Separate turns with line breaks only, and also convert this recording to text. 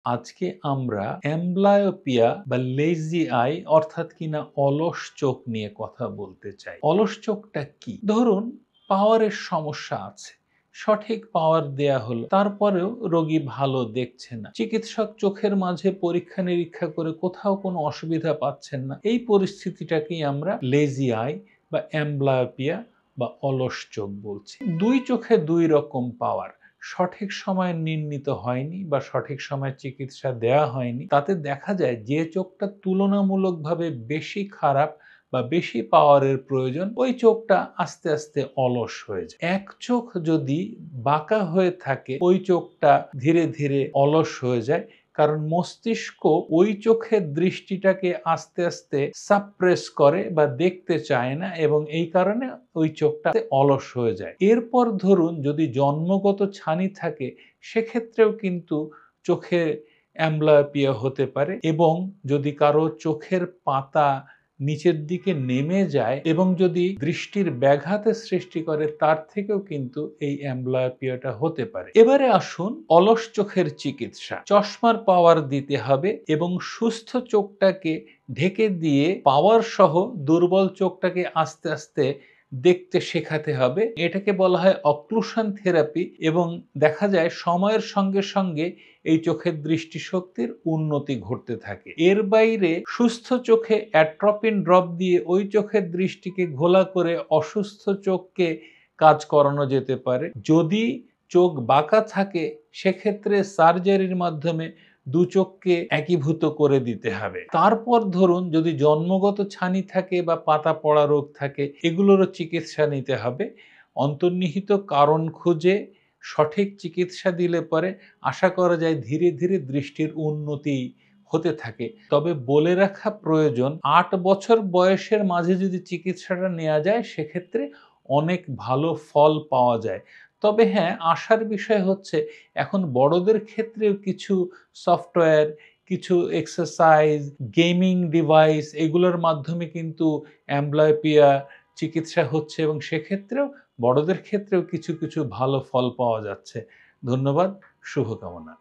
আজকে আমরা অ্যাম্বলায়োপিয়া বা লেজি আই অর্থাৎ কিনা অলস চোখ নিয়ে কথা বলতে চাই। অলস চোখটা কি? ধরুন পাওয়ারের সমস্যা আছে। সঠিক পাওয়ার দেয়া হলো, তারপরেও রোগী ভালো দেখছে না। চিকিৎসক চোখের মাঝে পরীক্ষা নিরীক্ষা করে কোথাও কোনো অসুবিধা পাচ্ছেন না। এই পরিস্থিতিটাকেই আমরা লেজি আই বা অ্যাম্বলায়োপিয়া বা অলস চোখ বলছি। দুই চোখে দুই রকম পাওয়ার। সঠিক সময়ে নির্ণীত হয়নি বা সঠিক সময়ে চিকিৎসা দেয়া হয়নি, তাতে দেখা যায় যে চোখটা তুলনামূলকভাবে বেশি খারাপ বা বেশি পাওয়ারের প্রয়োজন, ওই চোখটা আস্তে আস্তে অলস হয়ে যায়। এক চোখ যদি বাঁকা হয়ে থাকে, ওই চোখটা ধীরে ধীরে অলস হয়ে যায়, কারণ মস্তিষ্ক ওই চোখের দৃষ্টিটাকে আস্তে আস্তে সাপ্রেস করে বা দেখতে চায় না, এবং এই কারণে ওই চোখটা অলস হয়ে যায়। এরপর ধরুন যদি জন্মগত ছানি থাকে, সেক্ষেত্রেও কিন্তু চোখে অ্যাম্বলায়োপিয়া হতে পারে, এবং যদি কারো চোখের পাতা নিচের দিকে নেমে যায় এবং যদি দৃষ্টির ব্যাঘাতের সৃষ্টি করে, তার থেকেও কিন্তু এই অ্যাম্বলায়োপিয়াটা হতে পারে। এবারে আসুন অলস চোখের চিকিৎসা। চশমার পাওয়ার দিতে হবে এবং সুস্থ চোখটাকে ঢেকে দিয়ে পাওয়ার সহ দুর্বল চোখটাকে আস্তে আস্তে দেখতে শেখাতে হবে। এটাকে বলা হয় অক্লুশন থেরাপি, এবং দেখা যায় সময়ের সঙ্গে সঙ্গে এই চোখের দৃষ্টিশক্তির উন্নতি ঘটতে থাকে। এর বাইরে সুস্থ চোখে অ্যাট্রপিন ড্রপ দিয়ে ওই চোখের দৃষ্টিকে ঘোলা করে অসুস্থ চোখকে কাজ করানো যেতে পারে। যদি চোখ বাঁকা থাকে, সেক্ষেত্রে সার্জারির মাধ্যমে দু চোখকে একীভূত করে দিতে হবে। তারপর ধরুন যদি জন্মগত ছানি থাকে বা পাতা পড়া রোগ থাকে, এগুলোরও চিকিৎসা নিতে হবে। অন্তর্নিহিত কারণ খুঁজে সঠিক চিকিৎসা দিলে পরে আশা করা যায় ধীরে ধীরে দৃষ্টির উন্নতি হতে থাকে। তবে বলে রাখা প্রয়োজন, ৮ বছর বয়সের মাঝে যদি চিকিৎসাটা নেওয়া যায়, সেক্ষেত্রে অনেক ভালো ফল পাওয়া যায়। তবে হ্যাঁ, আশার বিষয় হচ্ছে এখন বড়দের ক্ষেত্রেও কিছু সফটওয়্যার, কিছু এক্সারসাইজ, গেমিং ডিভাইস, এগুলোর মাধ্যমে কিন্তু অ্যাম্বলায়োপিয়া চিকিৎসা হচ্ছে, এবং সেক্ষেত্রেও বড়দের ক্ষেত্রেও কিছু কিছু ভালো ফল পাওয়া যাচ্ছে। ধন্যবাদ, শুভকামনা।